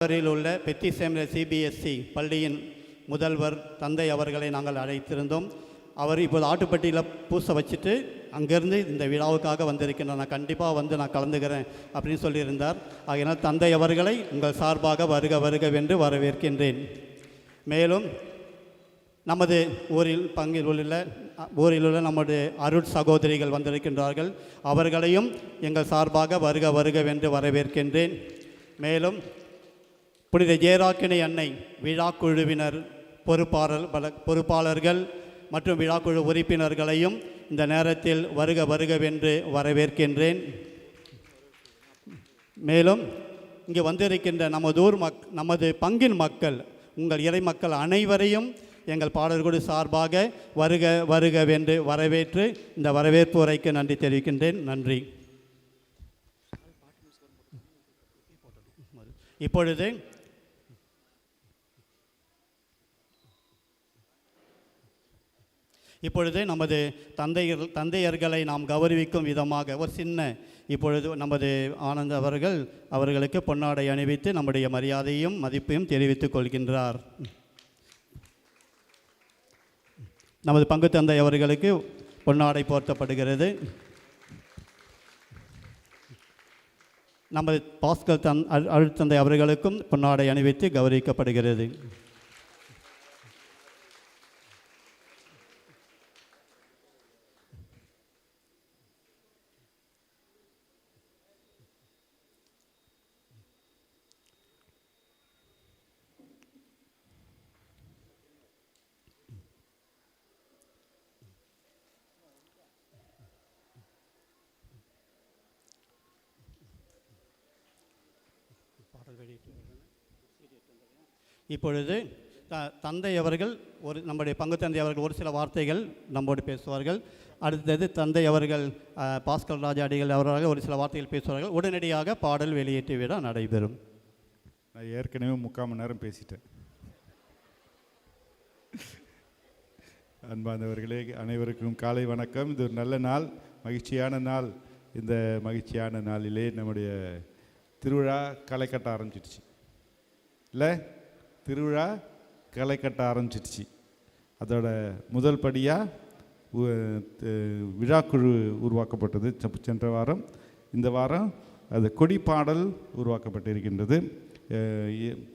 உள்ள பெத்திசேமிய சிபிஎஸ்சி பள்ளியின் முதல்வர் தந்தை அவர்களை நாங்கள் அழைத்திருந்தோம். அவர் இப்போது ஆட்டுப்பட்டியில் பூசை வச்சுட்டு அங்கேருந்து இந்த விழாவுக்காக வந்திருக்கின்றேன், நான் கண்டிப்பாக நான் கலந்துக்கிறேன் அப்படின்னு சொல்லியிருந்தார். ஆகையினால் தந்தை அவர்களை உங்கள் சார்பாக வருக வருகவென்று வரவேற்கின்றேன். மேலும் நமது ஊரில் உள்ள நம்முடைய அருட் சகோதரிகள் வந்திருக்கின்றார்கள், அவர்களையும் எங்கள் சார்பாக வருக வருகவென்று வரவேற்கின்றேன். மேலும் புனித ஜெயராக்கினி அன்னை விழாக்குழுவினர் பொறுப்பாளர்கள் மற்றும் விழாக்குழு உறுப்பினர்களையும் இந்த நேரத்தில் வருக வருகவென்று வரவேற்கின்றேன். மேலும் இங்கு வந்திருக்கின்ற நமது பங்கின் மக்கள், உங்கள் இறை மக்கள் அனைவரையும் எங்கள் பாடல்குழு சார்பாக வருக வருகவென்று வரவேற்று இந்த வரவேற்பு உரைக்கு நன்றி தெரிவிக்கின்றேன். நன்றி. இப்பொழுது நமது தந்தையர்களை நாம் கௌரவிக்கும் விதமாக இப்பொழுது நமது ஆனந்த் அவர்களுக்கு பொன்னாடை அணிவித்து நம்முடைய மரியாதையும் மதிப்பையும் தெரிவித்துக் கொள்கின்றார். நமது பங்கு தந்தை அவர்களுக்கு பொன்னாடை போர்த்தப்படுகிறது. நமது பாஸ்கல் அழுத்தந்தை அவர்களுக்கும் பொன்னாடை அணிவித்து கௌரவிக்கப்படுகிறது. இப்பொழுது தந்தை அவர்கள் நம்முடைய பங்கு தந்தை அவர்கள் ஒரு சில வார்த்தைகள் நம்மோடு பேசுவார்கள். அடுத்தது தந்தை அவர்கள் பாஸ்கல் ராஜா அடிகள் அவர்கள் ஒரு சில வார்த்தைகள் பேசுவார்கள். உடனடியாக பாடல் வெளியீட்டு விழா நடைபெறும். நான் ஏற்கனவே 3/4 மணி நேரம் பேசிட்டேன். அன்பானவர்களே, அனைவருக்கும் காலை வணக்கம். இது ஒரு நல்ல நாள், மகிழ்ச்சியான நாள். இந்த மகிழ்ச்சியான நாளிலே நம்முடைய திருவிழா களை கட்ட ஆரம்பிச்சிடுச்சு. இல்லை, திருவிழா களை கட்ட ஆரம்பிச்சிடுச்சு. அதோட முதல் படியாக விழாக்குழு உருவாக்கப்பட்டது சென்ற வாரம். இந்த வாரம் அது கொடி பாடல் உருவாக்கப்பட்டிருக்கின்றது,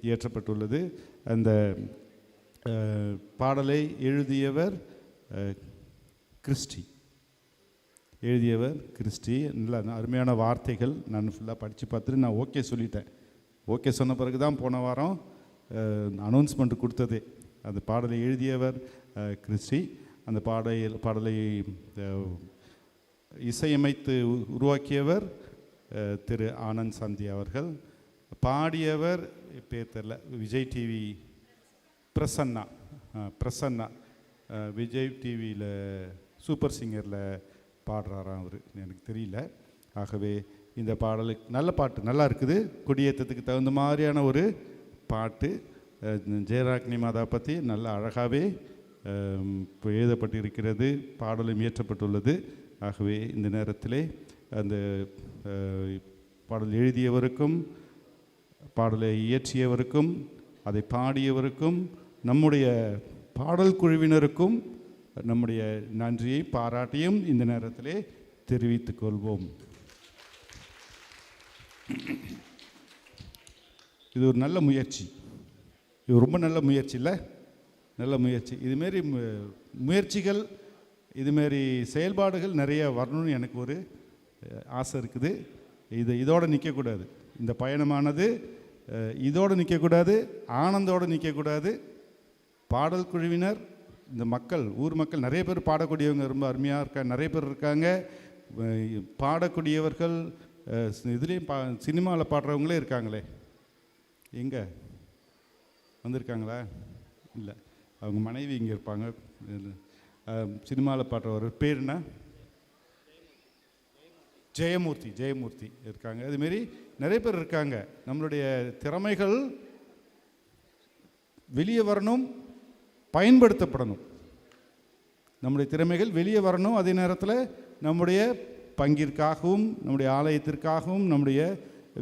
இயற்றப்பட்டுள்ளது. அந்த பாடலை எழுதியவர் கிறிஸ்டி. நல்ல அருமையான வார்த்தைகள். நான் ஃபுல்லாக படித்து பார்த்துட்டு நான் ஓகே சொல்லிட்டேன். ஓகே சொன்ன பிறகு தான் போன வாரம் அனௌன்ஸ்மெண்ட் கொடுத்ததே. அந்த பாடலை எழுதியவர் கிறிஸ்டி. அந்த பாடலை இசையமைத்து உருவாக்கியவர் திரு ஆனந்த் சந்தி அவர்கள். பாடியவர் பேர் தெரியல, விஜய் டிவி பிரசன்னா விஜய் டிவியில் சூப்பர் சிங்கரில் பாடுறாராம் அவர், எனக்கு தெரியல. ஆகவே இந்த பாடலுக்கு நல்ல பாட்டு, நல்லா இருக்குது. கொடியேற்றத்துக்கு தகுந்த மாதிரியான ஒரு பாட்டு. ஜெயராக்கினி மாதா பற்றி நல்ல அழகாகவே எழுதப்பட்டிருக்கிறது, பாடலும் இயற்றப்பட்டுள்ளது. ஆகவே இந்த நேரத்திலே அந்த பாடல் எழுதியவருக்கும் பாடலை இயற்றியவருக்கும் அதை பாடியவருக்கும் நம்முடைய பாடல் குழுவினருக்கும் நம்முடைய நன்றியை பாராட்டியும் இந்த நேரத்திலே தெரிவித்துக் கொள்வோம். இது ஒரு நல்ல முயற்சி, இது ரொம்ப நல்ல முயற்சி இல்லை, நல்ல முயற்சி. இதுமாரி முயற்சிகள், இதுமாரி செயல்பாடுகள் நிறைய வரணும்னு எனக்கு ஒரு ஆசை இருக்குது. இதோடு நிற்கக்கூடாது. இந்த பயணமானது இதோடு நிற்கக்கூடாது, ஆனந்தோடு நிற்கக்கூடாது. பாடல் குழுவினர், இந்த மக்கள், ஊர் மக்கள் நிறைய பேர் பாடக்கூடியவங்க ரொம்ப அருமையாக இருக்காங்க, நிறைய பேர் இருக்காங்க. பாடக்கூடியவர்கள் இதுலேயும் சினிமாவில் பாடுறவங்களே இருக்காங்களே. எங்கே வந்திருக்காங்களா? இல்லை, அவங்க மனைவி இங்கே இருப்பாங்க. சினிமாவில் பாடுறவர் பேர் என்ன? ஜெயமூர்த்தி இருக்காங்க. அதுமாரி நிறைய பேர் இருக்காங்க. நம்மளுடைய திறமைகள் வெளியே வரணும், பயன்படுத்தப்படணும். நம்முடைய திறமைகள் வெளியே வரணும். அதே நேரத்தில் நம்முடைய பங்கிற்காகவும், நம்முடைய ஆலயத்திற்காகவும், நம்முடைய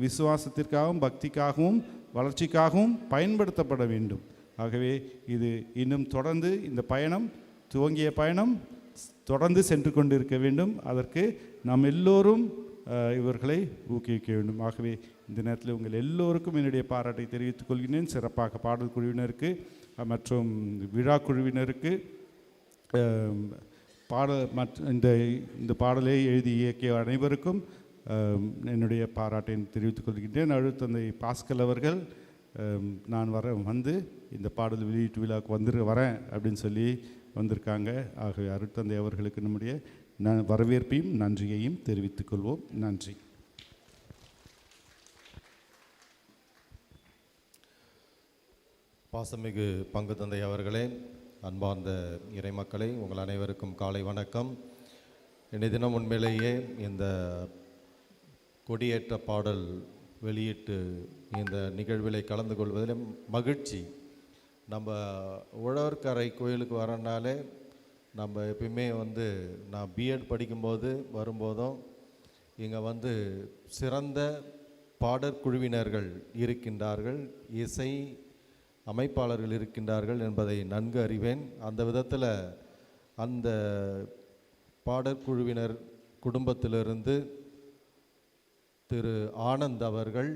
விசுவாசத்திற்காகவும், பக்திக்காகவும் வளர்ச்சிக்காகவும் பயன்படுத்தப்பட வேண்டும். ஆகவே இது இன்னும் தொடர்ந்து இந்த பயணம், துவங்கிய பயணம் தொடர்ந்து சென்று கொண்டிருக்க வேண்டும். அதற்கு நாம் எல்லோரும் இவர்களை ஊக்குவிக்க வேண்டும். ஆகவே இந்த நேரத்தில் உங்கள் எல்லோருக்கும் என்னுடைய பாராட்டை தெரிவித்துக் கொள்கிறேன். சிறப்பாக பாடல் குழுவினருக்கு மற்றும் விழா குழுவினருக்கு, இந்த பாடலை எழுதி இயக்கிய அனைவருக்கும் என்னுடைய பாராட்டை தெரிவித்துக் கொள்கின்றேன். அருட்தந்தை பாஸ்கல் அவர்கள் நான் வந்து இந்த பாடல் வெளியீட்டு விழாவுக்கு வரேன் அப்படின்னு சொல்லி வந்திருக்காங்க. ஆகவே அருட்தந்தை அவர்களுக்கு நம்முடைய வரவேற்பையும் நன்றியையும் தெரிவித்துக் கொள்வோம். நன்றி. பாசமிகு பங்கு தந்தை அவர்களே, அன்பார்ந்த இறைமக்களே, உங்கள் அனைவருக்கும் காலை வணக்கம். இன்றைய தினம் உண்மையிலேயே இந்த கொடியேற்ற பாடல் வெளியிட்டு இந்த நிகழ்விலை கலந்து கொள்வதில் மகிழ்ச்சி. நம்ம உழவர்கரை கோயிலுக்கு வரனாலே நம்ம எப்பயுமே நான் பிஎட் படிக்கும்போது வரும்போதும் இங்கே சிறந்த பாடற்குழுவினர்கள் இருக்கின்றார்கள், இசை அமைப்பாளர்கள் இருக்கின்றார்கள் என்பதை நன்கு அறிவேன். அந்த விதத்தில் அந்த பாடற்குழுவினர் குடும்பத்திலிருந்து திரு ஆனந்த் அவர்கள்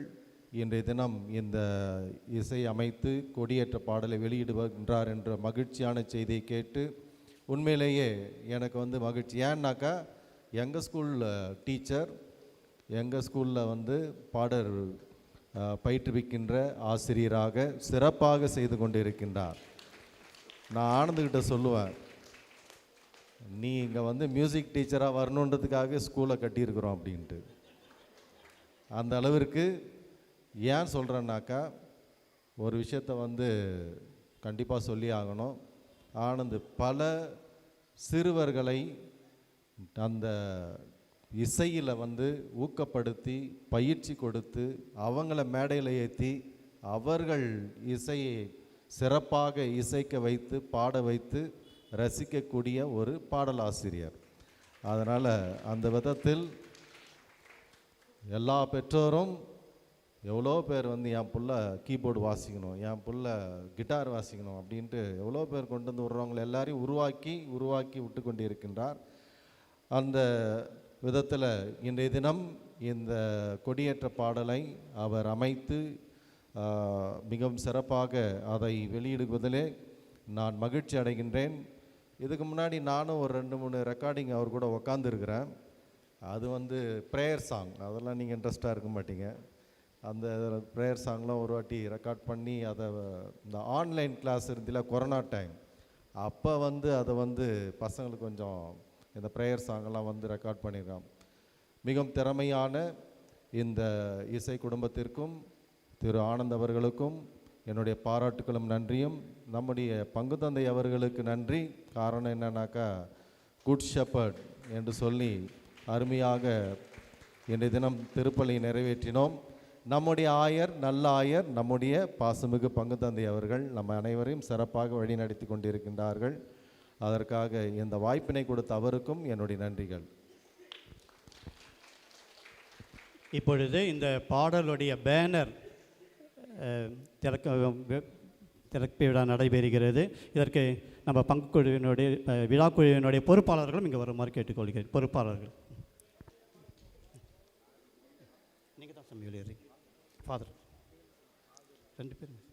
இன்றைய தினம் இந்த இசை அமைத்து கொடியேற்ற பாடலை வெளியிடுகின்றார் என்ற மகிழ்ச்சியான செய்தியை கேட்டு உண்மையிலேயே எனக்கு மகிழ்ச்சி. ஏன்னாக்கா எங்கள் ஸ்கூலில் டீச்சர், எங்கள் ஸ்கூலில் பாடல் பயிற்றுவிக்கின்ற ஆசிரியராக சிறப்பாக செய்து கொண்டு இருக்கின்றார். நான் ஆனந்துக்கிட்ட சொல்லுவேன், நீ இங்கே மியூசிக் டீச்சராக வரணுன்றதுக்காக ஸ்கூலை கட்டியிருக்கிறோம் அப்படின்ட்டு. அந்த அளவிற்கு ஏன் சொல்கிறேன்னாக்கா, ஒரு விஷயத்தை கண்டிப்பாக சொல்லி ஆகணும். ஆனந்த் பல சிறுவர்களை அந்த இசையில் ஊக்கப்படுத்தி பயிற்சி கொடுத்து அவங்கள மேடையில் ஏற்றி அவர்கள் இசையை சிறப்பாக இசைக்க வைத்து பாட வைத்து ரசிக்கக்கூடிய ஒரு பாடலாசிரியர். அதனால் அந்த விதத்தில் எல்லா பெற்றோரும் எவ்வளோ பேர் என் புள்ள கீபோர்டு வாசிக்கணும், என் புள்ள கிட்டார் வாசிக்கணும் அப்படின்ட்டு எவ்வளோ பேர் கொண்டு விடுறவங்களை எல்லாரையும் உருவாக்கி விட்டு கொண்டு இருக்கின்றார். அந்த விதத்தில் இன்றைய தினம் இந்த கொடியேற்ற பாடலை அவர் அமைத்து மிகவும் சிறப்பாக அதை வெளியிடுவதிலே நான் மகிழ்ச்சி அடைகின்றேன். இதுக்கு முன்னாடி நானும் ஒரு 2-3 ரெக்கார்டிங் அவர் கூட உக்காந்துருக்கிறேன். அது ப்ரேயர் சாங், அதெல்லாம் நீங்கள் இன்ட்ரெஸ்டாக இருக்க மாட்டீங்க. அந்த ப்ரேயர் சாங்லாம் ஒரு வாட்டி ரெக்கார்ட் பண்ணி அதை இந்த ஆன்லைன் கிளாஸ் இருந்தில்ல கொரோனா டைம், அப்போ அதை பசங்களுக்கு கொஞ்சம் இந்த ப்ரேயர் சாங்கெல்லாம் ரெக்கார்ட் பண்ணியிருக்கான். மிகவும் திறமையான இந்த இசை குடும்பத்திற்கும் திரு ஆனந்த் அவர்களுக்கும் என்னுடைய பாராட்டுக்களும் நன்றியும். நம்முடைய பங்கு தந்தை அவர்களுக்கு நன்றி. காரணம் என்னன்னாக்கா, குட் ஷெப்பர்ட் என்று சொல்லி அருமையாக இன்றைய தினம் திருப்பலி நிறைவேற்றினோம். நம்முடைய ஆயர், நல்ல ஆயர், நம்முடைய பாசமிகு பங்கு தந்தை அவர்கள் நம்ம அனைவரையும் சிறப்பாக வழிநடத்தி கொண்டிருக்கின்றார்கள். அதற்காக இந்த வாய்ப்பினை கொடுத்த அவருக்கும் என்னுடைய நன்றிகள். இப்பொழுது இந்த பாடலுடைய பேனர் திறப்பு விழா நடைபெறுகிறது. இதற்கு நம்ம பங்கு குழுவினுடைய விழா குழுவினுடைய பொறுப்பாளர்களும் இங்கே வருமாறு கேட்டுக்கொள்கிறேன். பொறுப்பாளர்கள் நீங்கள் தான் சமயம் எழுதுறீங்க. ஃபாதர் 2 பேரும்.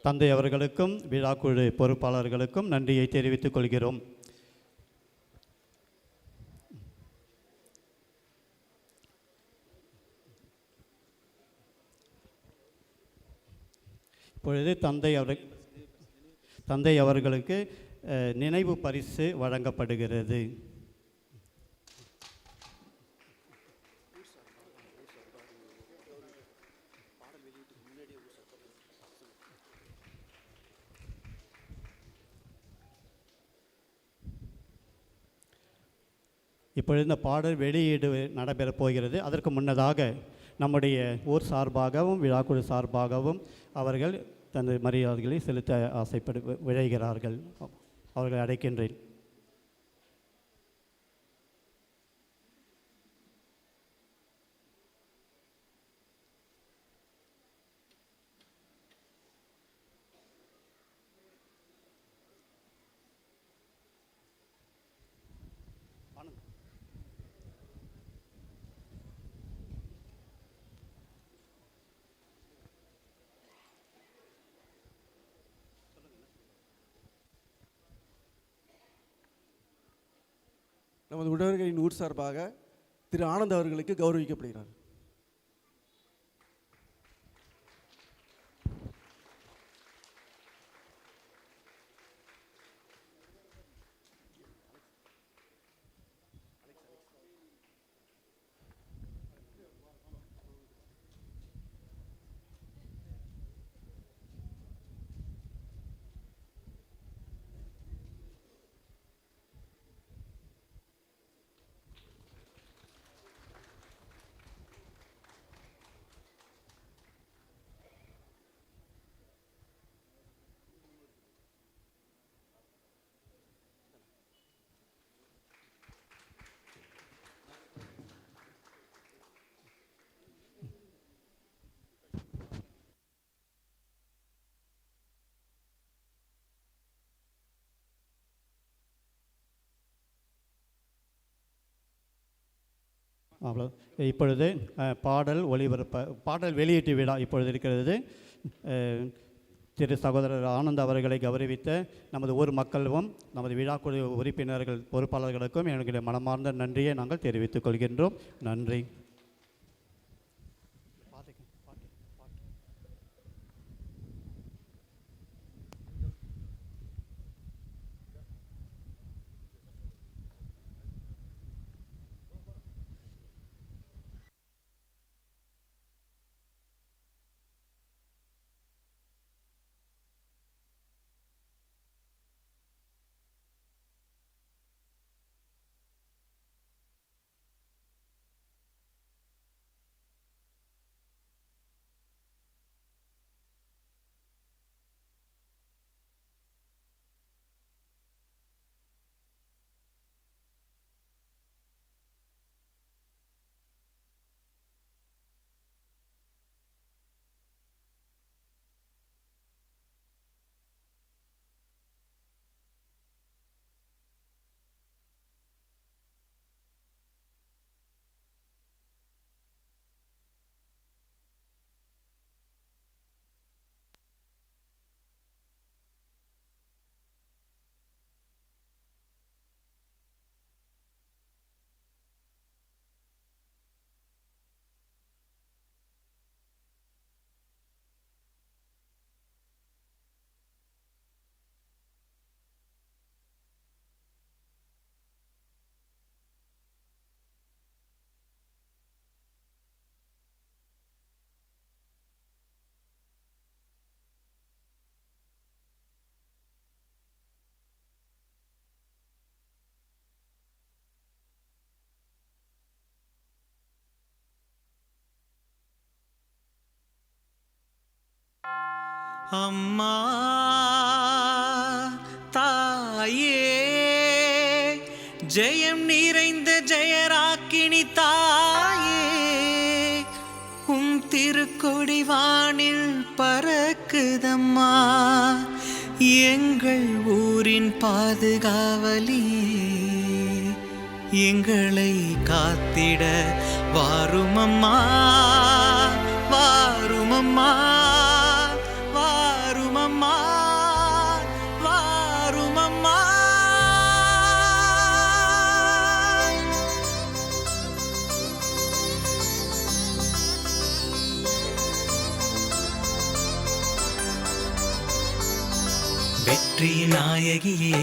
தந்தை அவர்களுக்கும் விழாக்குழு பொறுப்பாளர்களுக்கும் நன்றியை தெரிவித்துக் கொள்கிறோம். இப்பொழுது தந்தை அவர்களுக்கு நினைவு பரிசு வழங்கப்படுகிறது. இப்பொழுது இந்த பாடல் வெளியீடு நடைபெறப் போகிறது. அதற்கு முன்னதாக நம்முடைய ஊர் சார்பாகவும் விழாக்குழு சார்பாகவும் அவர்கள் தனது மரியாதைகளை செலுத்த விழைகிறார்கள். அவர்களை அழைக்கின்றேன். நமது உடவர்களின் ஊர் சார்பாக திரு ஆனந்த் அவர்களுக்கு கௌரவிக்கப்படுகிறார். அவ்வளோ. இப்பொழுது பாடல் வெளியீட்டு விழா இப்பொழுது இருக்கிறது. திரு சகோதரர் ஆனந்த் அவர்களை கௌரவித்த நமது ஊர் மக்களும் நமது விழாக்குழு உறுப்பினர்கள் பொறுப்பாளர்களுக்கும் எங்களுடைய மனமார்ந்த நன்றியை நாங்கள் தெரிவித்துக் கொள்கின்றோம். நன்றி. அம்மா தாயே, ஜெயம் நிறைந்த ஜெயராக்கினி தாயே, உம் திருக்கொடி வானில் பறக்குதம்மா, எங்கள் ஊரின் பாதுகாவலியே, எங்களை காத்திட வாருமம்மா, வாருமம்மா, வாருமம்மா. வெற்றி நாயகியே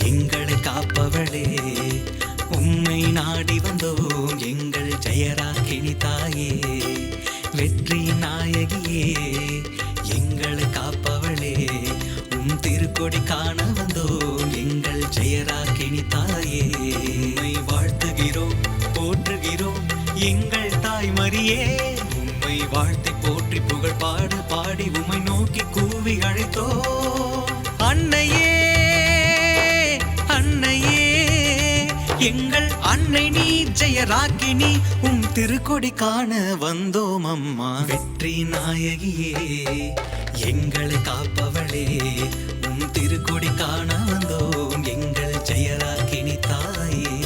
எங்களை காப்பவளே உம்மை நாடி வந்தோம் எங்கள் ஜெயராக்கினி தாயே வெற்றி நாயகியே எங்களை காப்பவளே உம் திருக்கொடி காண வந்தோம் எங்கள் ஜெயராக்கினி தாயே உம்மை வாழ்த்துகிறோம் போற்றுகிறோம் எங்கள் தாய் மரியே உம்மை வாழ்த்தி போற்றி புகழ் பாடு பாடி உம்மை நோக்கி கூவி அழைத்தோ அன்னையே அன்னையே எங்கள் அன்னை நீ ஜெயராக்கினி உம் திருக்கொடி காண வந்தோம் அம்மா வெற்றி நாயகியே எங்களை காப்பவளே உம் திருக்கொடி காண வந்தோம் எங்கள் ஜெயராக்கினி தாயே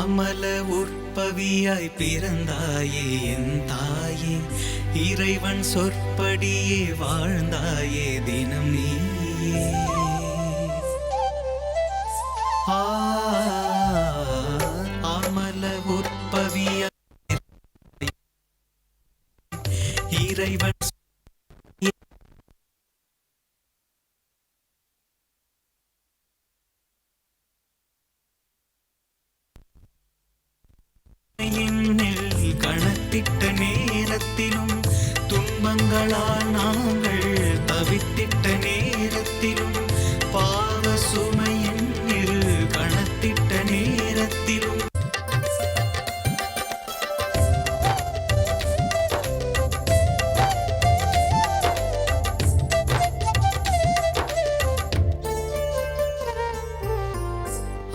அமல உற்பவியாய் பிறந்தாயே என் தாயே இறைவன் சொற்படியே வாழ்ந்தாயே தினம் நீயே அமல உற்பவியாய் இறைவன் கணத்திட்ட நேரத்திலும் துன்பங்களால் நாங்கள் தவித்திட்ட நேரத்திலும் பாவ சுமையின் கணத்திட்ட நேரத்திலும்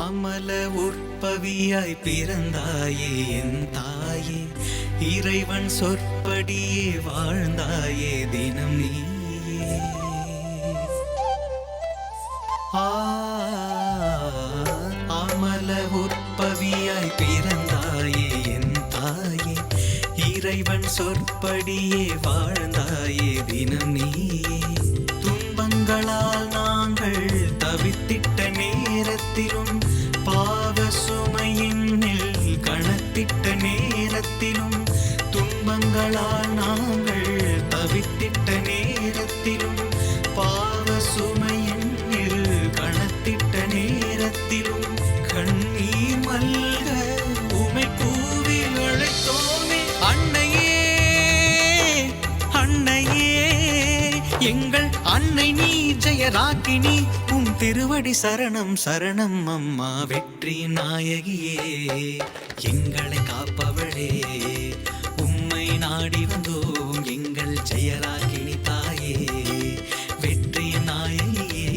அமல உற்பவியாய் பிறந்தாயே என் தாயே இறைவன் சொற்படியே வாழ்ந்தாயே தினம் நீயே அமல உற்பவியாய் பிறந்தாயே என் தாயே இறைவன் சொற்படியே வாழ்ந்தாயே தினம் நீயே துன்பங்களால் நாங்கள் தவித்திட்ட நேரத்திலும் பாவ சுமையின் கணத்திட்ட நேரத்திலும் துன்பங்களால் நாங்கள் தவித்திட்ட நேரத்திலும் பாவ சுமையின் கணத்திட்ட நேரத்திலும் கண்ணீர் மல்க உமை கூவி அழைத்தோமே அன்னையே அன்னையே எங்கள் அன்னை நீ ஜெயராக்கினி உம் திருவடி சரணம் சரணம் அம்மா வெற்றி நாயகியே எங்களை காப்பவளே உம்மை நாடி வந்தோம் எங்கள் ஜெயராக்கினி தாயே வெற்றி நாயகியே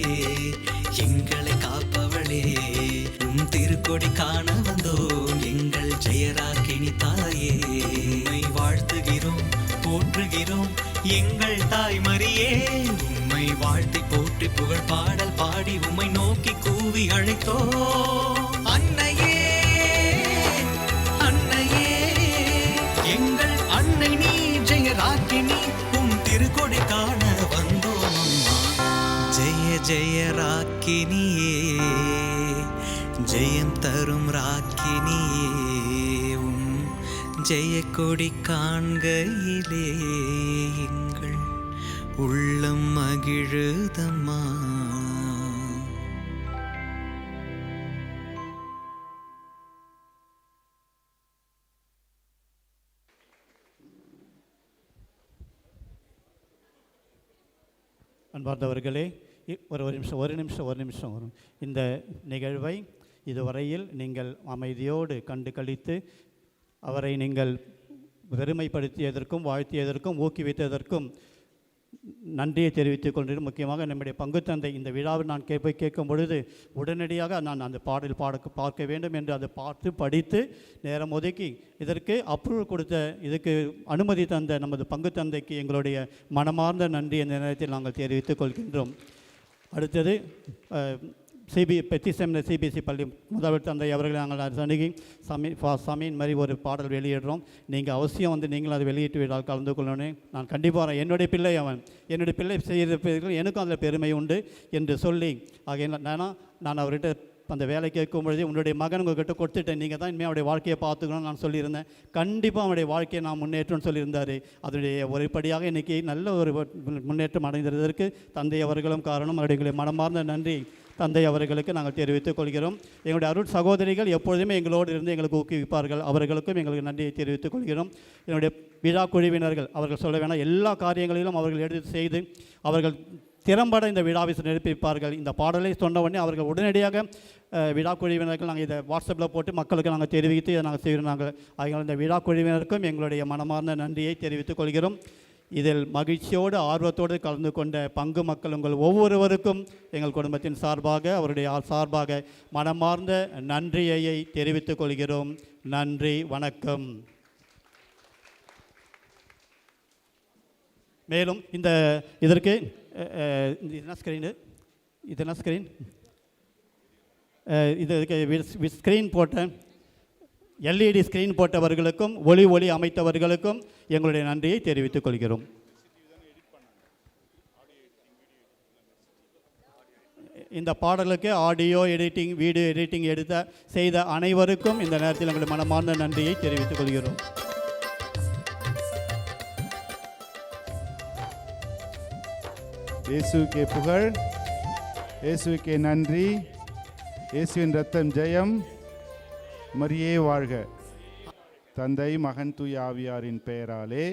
எங்களை காப்பவளே உம் திருக்கொடி காண வந்தோம் எங்கள் ஜெயராக்கினி தாயே உம்மை வாழ்த்துகிறோம் போற்றுகிறோம் எங்கள் தாய் மரியே உம்மை வாழ்த்தி போற்றி புகழ் பாடல் பாடி உம்மை நோக்கி கூவி அழைத்தோ அன்னையே அன்னையே எங்கள் அன்னை நீ ஜெயராக்கினி உம் திருக்கொடி காண வந்தோம் அம்மா ஜெய ஜெய ராக்கினியே ஜெயம் தரும் ராக்கினியே உம் ஜெயக்கொடி காண்கையிலே எங்கள் உள்ளம் மகிழுதம்மா அன்பார்ந்தவர்களே ஒரு நிமிஷம் வரும் இந்த நிகழ்வை இதுவரையில் நீங்கள் அமைதியோடு கண்டு கழித்து அவரை நீங்கள் பெருமைப்படுத்தியதற்கும் வாழ்த்தியதற்கும் ஊக்குவித்ததற்கும் நன்றியை தெரிவித்துக் கொண்டு முக்கியமாக நம்முடைய பங்குத்தந்தை இந்த விழாவில் நான் கேட்கும் பொழுது உடனடியாக நான் அந்த பாடல் பார்க்க வேண்டும் என்று அதை பார்த்து படித்து நேரம் ஒதுக்கி இதற்கு அப்ரூவல் கொடுத்த இதுக்கு அனுமதி தந்த நமது பங்குத்தந்தைக்கு எங்களுடைய மனமார்ந்த நன்றி இந்த நேரத்தில் நாங்கள் தெரிவித்துக் கொள்கின்றோம். அடுத்தது பெத்திசெமினரி சிபிஎஸ்சி பள்ளி முதல்வர் தந்தை அவர்களை நாங்கள் அணுகி சமீன் மாதிரி ஒரு பாடல் வெளியிடுறோம். நீங்கள் அவசியம் வந்து நீங்களும் அதை வெளியிட்டு விடால் கலந்து கொள்ளணும். நான் கண்டிப்பாக வரேன். என்னுடைய பிள்ளை என்னுடைய பிள்ளை செய்கிற எனக்கும் அதில் பெருமை உண்டு என்று சொல்லி நான் அவர்கிட்ட அந்த வேலை கேட்கும் பொழுது உன்னுடைய மகன் உங்கள்கிட்ட கொடுத்துட்டேன், நீங்கள் தான் இனிமேல் அவருடைய வாழ்க்கையை பார்த்துக்கணும்னு நான் சொல்லியிருந்தேன். கண்டிப்பாக அவனுடைய வாழ்க்கையை நான் முன்னேற்றம்னு சொல்லியிருந்தார். அதனுடைய ஒருபடியாக இன்றைக்கி நல்ல ஒரு முன்னேற்றம் அடைந்ததற்கு தந்தை அவர்களும் காரணம். அவருடைய மனமார்ந்த நன்றி தந்தை அவர்களுக்கு நாங்கள் தெரிவித்துக் கொள்கிறோம். எங்களுடைய அருட் சகோதரிகள் எப்பொழுதுமே எங்களோடு இருந்து எங்களுக்கு ஊக்குவிப்பார்கள். அவர்களுக்கும் எங்களுக்கு நன்றியை தெரிவித்துக் கொள்கிறோம். என்னுடைய விழா குழுவினர்கள் அவர்கள் சொல்ல வேணாம், எல்லா காரியங்களிலும் அவர்கள் எடுத்து செய்து அவர்கள் திறம்பட இந்த விழாவை நிரப்பிப்பார்கள். இந்த பாடலை சொன்ன உடனே அவர்கள் உடனடியாக விழா குழுவினர்கள் நாங்கள் இதை வாட்ஸ்அப்பில் போட்டு மக்களுக்கு நாங்கள் தெரிவித்து இதை நாங்கள் செய்கிறோம். அதனால் இந்த விழா குழுவினருக்கும் எங்களுடைய மனமார்ந்த நன்றியை தெரிவித்துக் கொள்கிறோம். இதில் மகிழ்ச்சியோடு ஆர்வத்தோடு கலந்து கொண்ட பங்கு மக்கள் உங்கள் ஒவ்வொருவருக்கும் எங்கள் குடும்பத்தின் சார்பாக அவருடைய சார்பாக மனமார்ந்த நன்றியை தெரிவித்துக் கொள்கிறோம். நன்றி, வணக்கம். மேலும் இதற்கு என்ன ஸ்க்ரீன் இதுக்கு ஸ்க்ரீன் போட்ட எல்இடி ஸ்க்ரீன் போட்டவர்களுக்கும் ஒளி அமைத்தவர்களுக்கும் எங்களுடைய நன்றியை தெரிவித்துக் கொள்கிறோம். இந்த பாடலுக்கு ஆடியோ எடிட்டிங், வீடியோ எடிட்டிங் செய்த அனைவருக்கும் இந்த நேரத்தில் எங்களுடைய மனமார்ந்த நன்றியை தெரிவித்துக் கொள்கிறோம். இயேசுவுக்கே புகழ், இயேசுவுக்கே நன்றி. இயேசுவின் ரத்தம் ஜெயம், மரியே வாழ்க. தந்தை, மகன், தூய ஆவியாரின் பெயராலே